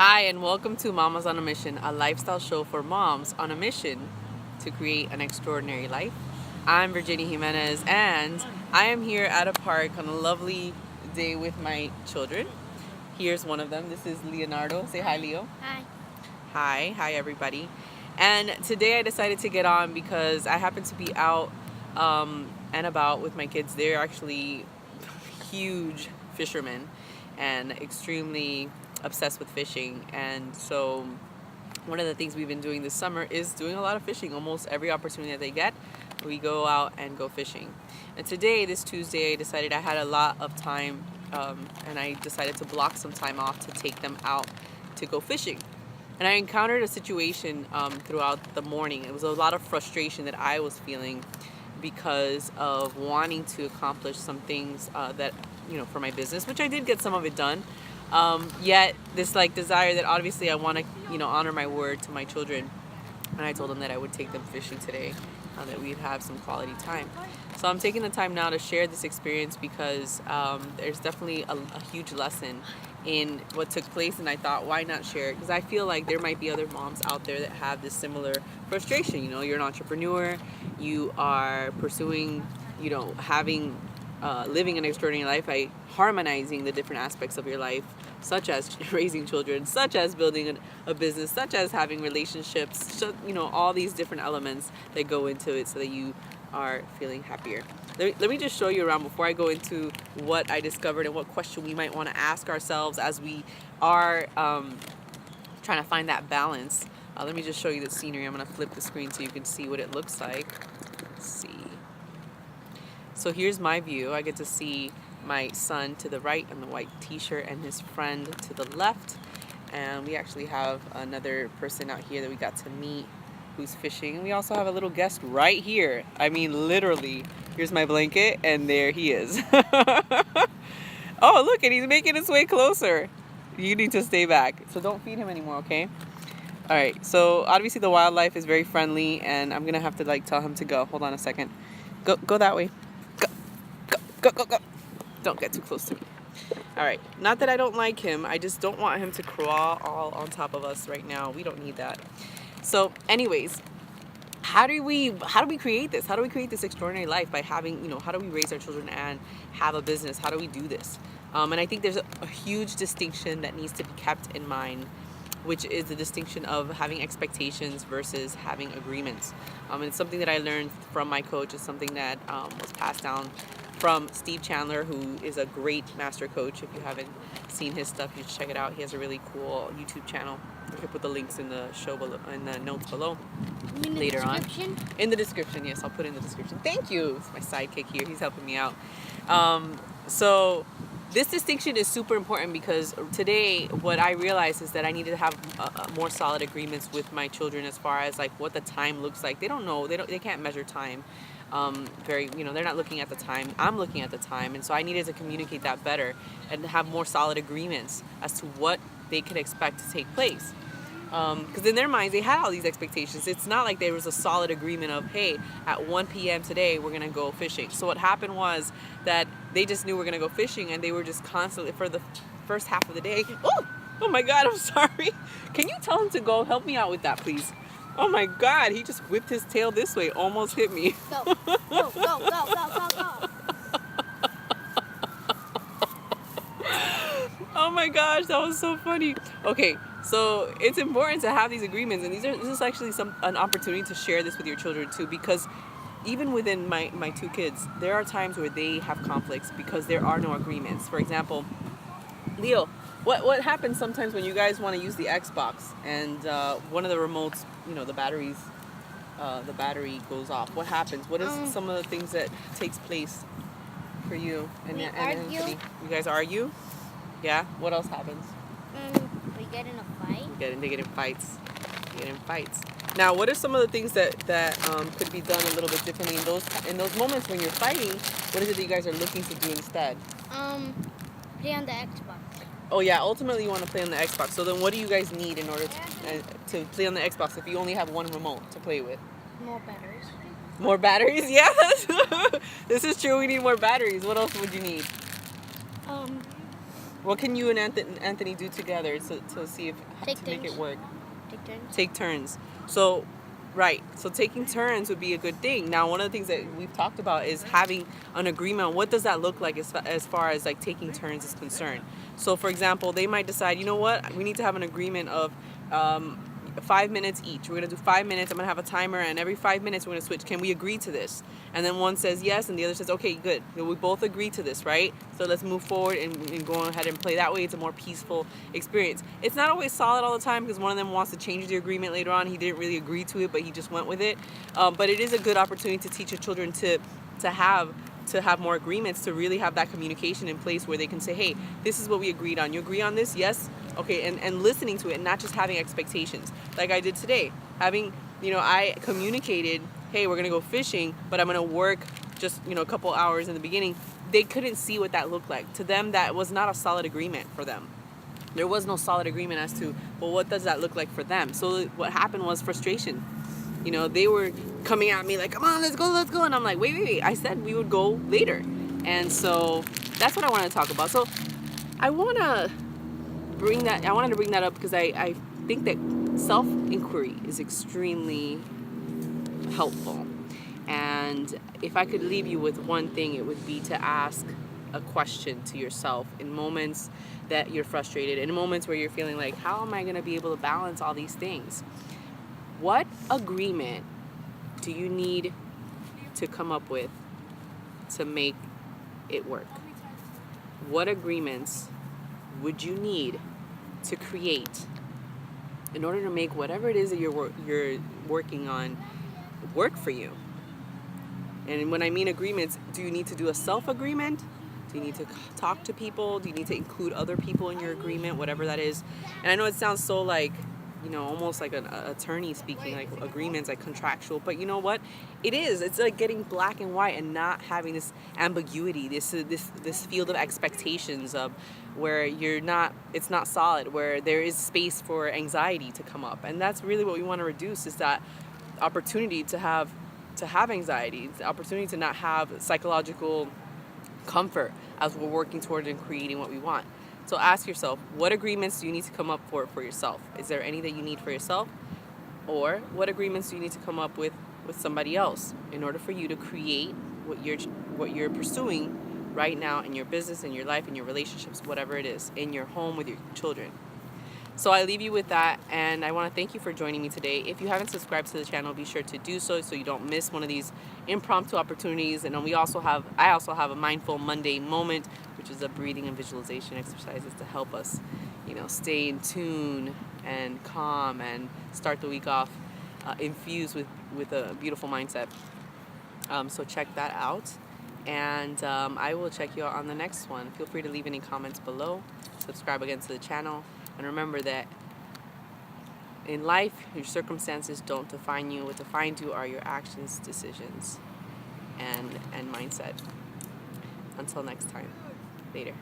Hi, and welcome to Mamas on a Mission, a lifestyle show for moms on a mission to create an extraordinary life. I'm Virginia Jimenez, and I am here at a park on a lovely day with my children. Here's one of them. This is Leonardo. Say hi, Leo. Hi. Hi, everybody. And today I decided to get on because I happen to be out and about with my kids. They're actually huge fishermen and extremely obsessed with fishing. And so one of the things we've been doing this summer is doing a lot of fishing. Almost every opportunity that they get, we go out and go fishing. And today, this Tuesday, I decided I had a lot of time and I decided to block some time off to take them out to go fishing. And I encountered a situation throughout the morning. It was a lot of frustration that I was feeling because of wanting to accomplish some things that, for my business, which I did get some of it done. Yet this desire that obviously I want to, honor my word to my children. And I told them that I would take them fishing today, that we'd have some quality time. So I'm taking the time now to share this experience because there's definitely a huge lesson in what took place, and I thought, why not share it? Because I feel like there might be other moms out there that have this similar frustration. You're an entrepreneur, you are pursuing, having living an extraordinary life by harmonizing the different aspects of your life, such as raising children, such as building a business, such as having relationships, so, all these different elements that go into it so that you are feeling happier. Let me just show you around before I go into what I discovered and what question we might want to ask ourselves as we are trying to find that balance. Let me just show you the scenery. I'm going to flip the screen so you can see what it looks like. Let's see. So here's my view. I get to see my son to the right in the white t-shirt and his friend to the left. And we actually have another person out here that we got to meet who's fishing. And we also have a little guest right here. I mean, literally. Here's my blanket, and there he is. Oh, look, and he's making his way closer. You need to stay back. So don't feed him anymore, okay? All right, so obviously the wildlife is very friendly, and I'm going to have to, tell him to go. Hold on a second. Go that way. Go. Don't get too close to me. All right, not that I don't like him. I just don't want him to crawl all on top of us right now. We don't need that. So anyways, how do we create this? How do we create this extraordinary life by having, how do we raise our children and have a business? How do we do this? And I think there's a huge distinction that needs to be kept in mind, which is the distinction of having expectations versus having agreements. And it's something that I learned from my coach. It's something that was passed down from Steve Chandler, who is a great master coach. If you haven't seen his stuff, you should check it out. He has a really cool YouTube channel. I can put the links in the show below, in the notes below. Later on. In the description, yes, I'll put it in the description. Thank you. It's my sidekick here. He's helping me out. So this distinction is super important because today what I realized is that I needed to have more solid agreements with my children as far as what the time looks like. They don't know. They can't measure time. They're not looking at the time. I'm looking at the time, and so I needed to communicate that better and have more solid agreements as to what they could expect to take place. Because in their minds, they had all these expectations. It's not like there was a solid agreement of, hey, at 1 p.m. today, we're going to go fishing. So what happened was that they just knew we're going to go fishing, and they were just constantly, for the first half of the day, oh my God, I'm sorry. Can you tell him to go? Help me out with that, please. Oh my God, he just whipped his tail this way, almost hit me. Go. Oh my gosh, that was so funny. Okay, so it's important to have these agreements, and this is actually an opportunity to share this with your children too, because even within my two kids, there are times where they have conflicts because there are no agreements. For example, Leo, what happens sometimes when you guys want to use the Xbox and one of the remotes, the battery goes off? What happens? What is some of the things that takes place for you and argue. Anthony? You guys argue? Yeah. What else happens? We get in a fight. They get in fights. Now, what are some of the things that could be done a little bit differently in those moments when you're fighting? What is it that you guys are looking to do instead? Play on the Xbox. Oh yeah, ultimately you want to play on the Xbox. So then, what do you guys need in order to play on the Xbox if you only have one remote to play with? More batteries. More batteries? Yes. This is true. We need more batteries. What else would you need? What can you and Anthony do together to see if Take to make it turns. work? Take turns. Take turns. So, right. So taking turns would be a good thing. Now, one of the things that we've talked about is having an agreement. What does that look like as far as like taking turns is concerned? So, for example, they might decide, you know what, we need to have an agreement of 5 minutes each. We're gonna do 5 minutes. I'm gonna have a timer, and every 5 minutes we're gonna switch. Can we agree to this? And then one says yes, and the other says, okay, good. We both agree to this, right? So let's move forward and go ahead and play. That way, it's a more peaceful experience. It's not always solid all the time because one of them wants to change the agreement later on. He didn't really agree to it, but he just went with it. But it is a good opportunity to teach your children to have more agreements, to really have that communication in place where they can say, hey, this is what we agreed on. You agree on this? Yes? Okay, and listening to it and not just having expectations. Like I did today. I communicated, hey, we're going to go fishing, but I'm going to work just, a couple hours in the beginning. They couldn't see what that looked like. To them, that was not a solid agreement for them. There was no solid agreement as to, well, what does that look like for them? So what happened was frustration. They were coming at me like, come on, let's go. And I'm like, wait. I said we would go later. And so that's what I want to talk about. So I wanted to bring that up because I think that self-inquiry is extremely helpful. And if I could leave you with one thing, it would be to ask a question to yourself in moments that you're frustrated, in moments where you're feeling like, how am I going to be able to balance all these things? What agreement do you need to come up with to make it work? What agreements would you need to create in order to make whatever it is that you're working on work for you? And when I mean agreements, do you need to do a self-agreement? Do you need to talk to people? Do you need to include other people in your agreement, whatever that is? And I know it sounds so like, almost like an attorney speaking, like agreements, like contractual. But you know what? It is. It's like getting black and white and not having this ambiguity, this field of expectations of where it's not solid, where there is space for anxiety to come up. And that's really what we want to reduce, is that opportunity to have anxiety, the opportunity to not have psychological comfort as we're working toward and creating what we want. So ask yourself, what agreements do you need to come up for yourself? Is there any that you need for yourself? Or what agreements do you need to come up with somebody else in order for you to create what you're pursuing right now in your business, in your life, in your relationships, whatever it is, in your home with your children? So I leave you with that, and I want to thank you for joining me today. If you haven't subscribed to the channel, be sure to do so you don't miss one of these impromptu opportunities. And then I also have a Mindful Monday moment, which is a breathing and visualization exercises to help us, stay in tune and calm and start the week off infused with a beautiful mindset. So check that out, and I will check you out on the next one. Feel free to leave any comments below. Subscribe again to the channel. And remember that in life, your circumstances don't define you. What defines you are your actions, decisions, and mindset. Until next time. Later.